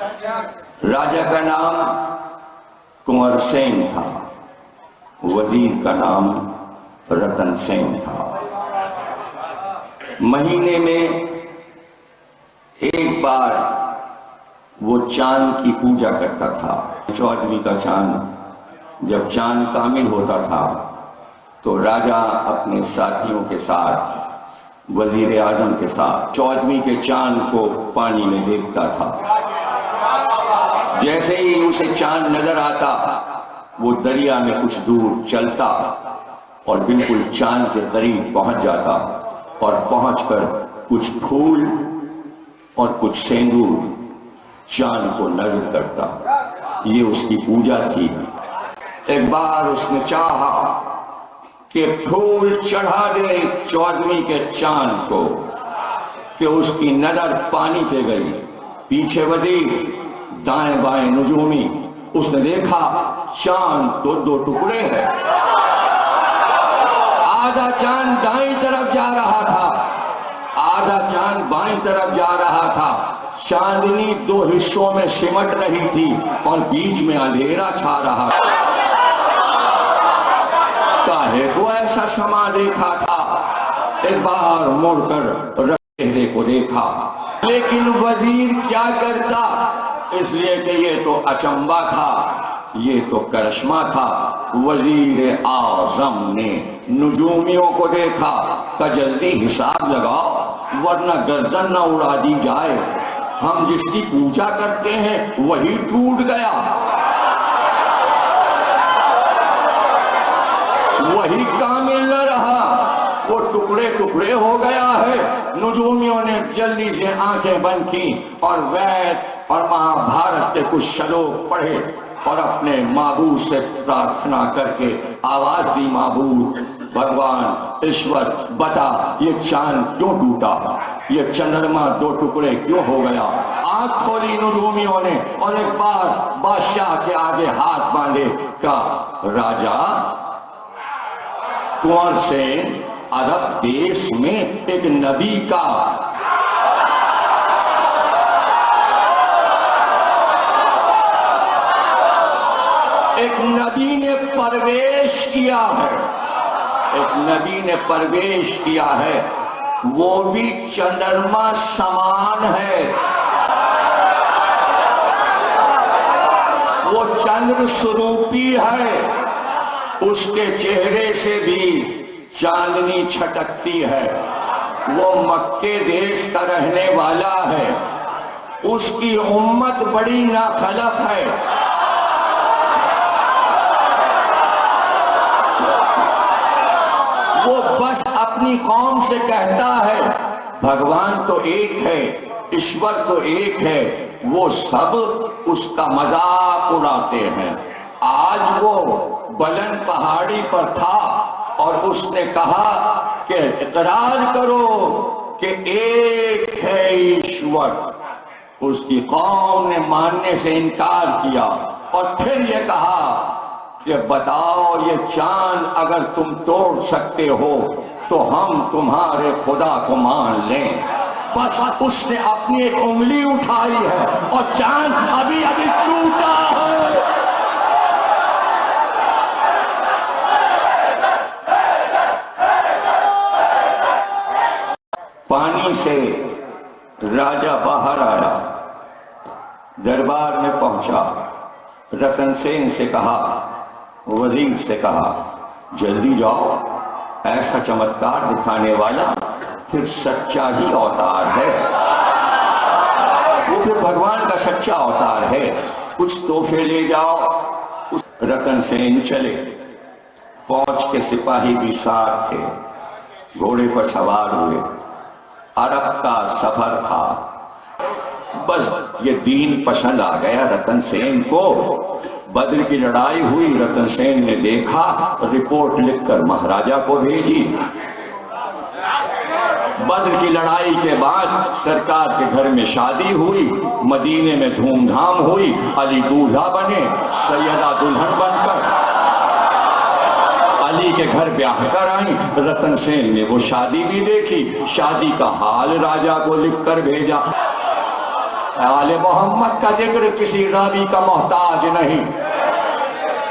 راجا کا نام کنور سین تھا، وزیر کا نام رتن سین تھا۔ مہینے میں ایک بار وہ چاند کی پوجا کرتا تھا۔ 14ویں کا چاند، جب چاند کامل ہوتا تھا تو راجا اپنے ساتھیوں کے ساتھ، وزیر اعظم کے ساتھ 14ویں کے چاند کو پانی میں دیکھتا تھا۔ جیسے ہی اسے چاند نظر آتا وہ دریا میں کچھ دور چلتا اور بالکل چاند کے قریب پہنچ جاتا اور پہنچ کر کچھ پھول اور کچھ سینگور چاند کو نظر کرتا۔ یہ اس کی پوجا تھی۔ ایک بار اس نے چاہا کہ پھول چڑھا دے 14ویں کے چاند کو کہ اس کی نظر پانی پہ گئی۔ پیچھے وزیر، دائیں بائیں نجومی، اس نے دیکھا چاند تو 2 ٹکڑے ہیں۔ آدھا چاند دائیں طرف جا رہا تھا، آدھا چاند بائیں طرف جا رہا تھا۔ چاندنی 2 حصوں میں سمٹ رہی تھی اور بیچ میں اندھیرا چھا رہا تھا۔ کاہے کو ایسا سما دیکھا تھا؟ ایک بار مڑ کر چہرے کو دیکھا، لیکن وزیر کیا کرتا؟ اس لیے کہ یہ تو اچنبا تھا، یہ تو کرشمہ تھا۔ وزیر اعظم نے نجومیوں کو دیکھا کہ جلدی حساب لگاؤ ورنہ گردن نہ اڑا دی جائے۔ ہم جس کی پوجا کرتے ہیں وہی ٹوٹ گیا، وہی کامل نہ رہا، وہ ٹکڑے ٹکڑے ہو گیا ہے۔ نجومیوں نے جلدی سے آنکھیں بند کی اور وید اور مہابھارت کے کچھ شلوک پڑھے اور اپنے معبود سے پرارتھنا کر کے آواز دی، معبود بھگوان ایشور بتا یہ چاند کیوں ٹوٹا، یہ چندرما 2 ٹکڑے کیوں ہو گیا؟ آنکھ کھولی نجومیوں نے اور ایک بار بادشاہ کے آگے ہاتھ باندھے، کہا راجا کنور سین، عرب دیش میں ایک نبی کا نے پرویش کیا ہے، ایک نبی نے پرویش کیا ہے، وہ بھی چندرما سمان ہے، وہ چندر سوروپی ہے، اس کے چہرے سے بھی چاندنی چھٹکتی ہے، وہ مکے دیش کا رہنے والا ہے، اس کی امت بڑی ناخلف ہے۔ وہ بس اپنی قوم سے کہتا ہے بھگوان تو ایک ہے، ایشور تو ایک ہے، وہ سب اس کا مذاق اڑاتے ہیں۔ آج وہ بلند پہاڑی پر تھا اور اس نے کہا کہ اقرار کرو کہ ایک ہے ایشور۔ اس کی قوم نے ماننے سے انکار کیا اور پھر یہ کہا کہ بتاؤ یہ چاند اگر تم توڑ سکتے ہو تو ہم تمہارے خدا کو مان لیں۔ بس اس نے اپنی ایک انگلی اٹھائی ہے اور چاند ابھی ابھی ٹوٹا ہے۔ پانی سے راجا باہر آیا، دربار میں پہنچا، رتن سین سے کہا، وزیر سے کہا جلدی جاؤ، ایسا چمتکار دکھانے والا پھر سچا ہی اوتار ہے، وہ پھر بھگوان کا سچا اوتار ہے، کچھ تحفے لے جاؤ۔ رتن سین چلے، فوج کے سپاہی بھی ساتھ تھے، گھوڑے پر سوار ہوئے، عرب کا سفر تھا۔ بس یہ دین پسند آ گیا رتن سین کو۔ بدر کی لڑائی ہوئی، رتن سین نے دیکھا، رپورٹ لکھ کر مہاراجا کو بھیجی۔ بدر کی لڑائی کے بعد سرکار کے گھر میں شادی ہوئی، مدینے میں دھوم دھام ہوئی، علی دولہا بنے، سیدہ دلہن بن کر علی کے گھر بیاہ کر آئیں۔ رتن سین نے وہ شادی بھی دیکھی، شادی کا حال راجا کو لکھ کر بھیجا۔ आले मोहम्मद का जिक्र किसी रावी का मोहताज नहीं।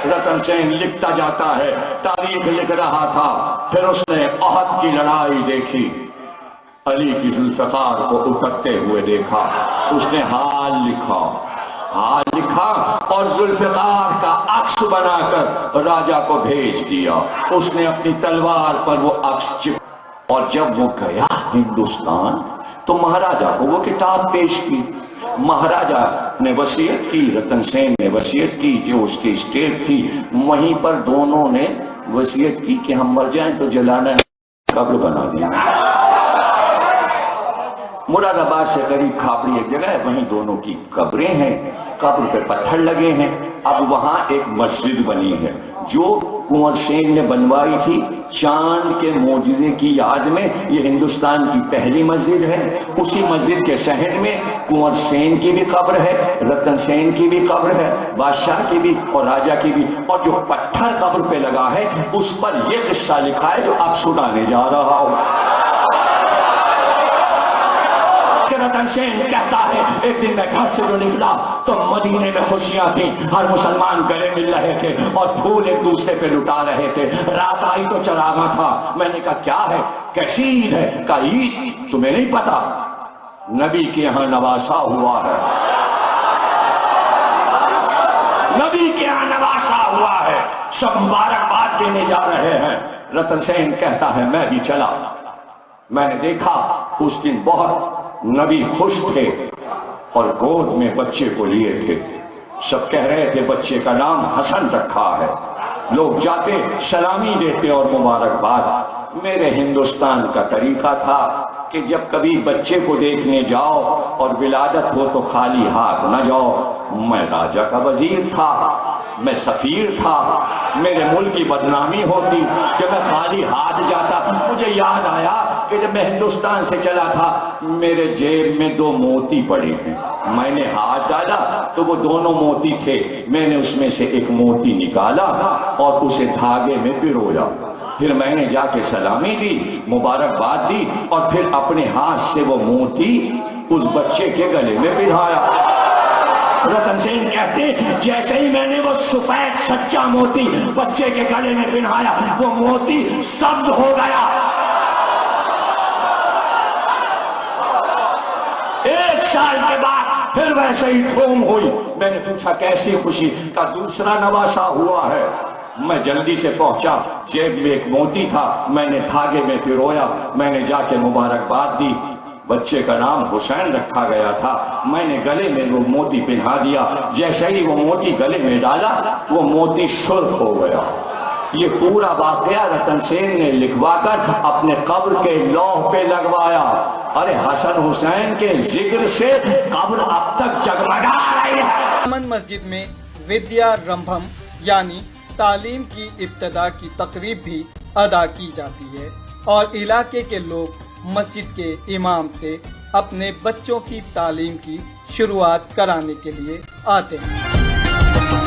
रतन सेन लिखता जाता है, तारीख लिख रहा था, फिर उसने अहद की लड़ाई देखी, अली की जुल्फ़िकार को उतरते हुए देखा, उसने हाल लिखा और जुल्फ़िकार का अक्स बनाकर राजा को भेज दिया। उसने अपनी तलवार पर वो अक्स चिपका और जब वो गया हिंदुस्तान तो महाराजा को वो किताब पेश की। महाराजा ने वसीयत की, रतन सेन ने वसीयत की, जो उसकी स्टेट थी वहीं पर दोनों ने वसीयत की कि हम मर जाएं तो जलाना कब्र बना देना। मुरादाबाद से करीब खापड़ी एक जगह है, वहीं दोनों की कब्रें हैं, कब्र पे पत्थर लगे हैं। अब वहां एक मस्जिद बनी है जो कुंवर सेन ने बनवाई थी चांद के मोजज़े की याद में। ये हिंदुस्तान की पहली मस्जिद है। उसी मस्जिद के शहर में कुंवर सेन की भी कब्र है, रतन सेन की भी कब्र है, बादशाह की भी और राजा की भी। और जो पत्थर कब्र पे लगा है उस पर यह किस्सा लिखा है जो अब सुनाने जा रहा हूं। रतन सेन कहता है, एक दिन मैं घर से जो निकला तो मदीने में खुशियां थी, हर मुसलमान गले मिल रहे थे और फूल एक दूसरे पे लुटा रहे थे। रात आई तो चरागा था। मैंने कहा क्या है, कैसी ईद है? कहा ईद तुम्हें नहीं पता, नबी के यहां नवासा हुआ है, नबी के यहां नवासा हुआ है, सब मुबारकबाद देने जा रहे हैं। रतन सेन कहता है मैं भी चला। मैंने देखा उस दिन बहुत नबी खुश थे और गोद में बच्चे को लिए थे। सब कह रहे थे बच्चे का नाम हसन रखा है। लोग जाते सलामी देते और मुबारकबाद। मेरे हिंदुस्तान का तरीका था कि जब कभी बच्चे को देखने जाओ और विलादत हो तो खाली हाथ न जाओ। मैं राजा का वजीर था, मैं सफीर था, मेरे मुल्क की बदनामी होती कि मैं खाली हाथ जाता। मुझे याद आया कि जब मैं हिंदुस्तान से चला था मेरे जेब में 2 मोती पड़े हैं। मैंने हाथ डाला तो वो दोनों मोती थे। मैंने उसमें से एक मोती निकाला और उसे धागे में पिरोया। फिर मैंने जाके सलामी दी, मुबारकबाद दी और फिर अपने हाथ से वो मोती उस बच्चे के गले में पिराया। रतन सेन कहते जैसे ही मैंने वो सफेद सच्चा मोती बच्चे के गले में पिन्हाया वो मोती सब्ज हो गया। 1 साल के बाद फिर वैसे ही धूम हुई। मैंने पूछा कैसी खुशी? का दूसरा नवासा हुआ है। मैं जल्दी से पहुंचा, जेब में एक मोती था, मैंने धागे में पिरोया, मैंने जाके मुबारकबाद दी। बच्चे का नाम हुसैन रखा गया था। मैंने गले में वो मोती पिन्हा दिया। जैसे ही वो मोती गले में डाला वो मोती सुर्ख हो गया। ये पूरा वाकया रतन सेन ने लिखवाकर अपने कब्र के लौह पे लगवाया। अरे हसन हुसैन के जिक्र से कब्र अब तक जगमगा रही है। अमन मस्जिद में विद्या रंभम यानी तालीम की इब्तिदा की तकरीब भी अदा की जाती है और इलाके के लोग मस्जिद के इमाम से अपने बच्चों की तालीम की शुरुआत कराने के लिए आते हैं।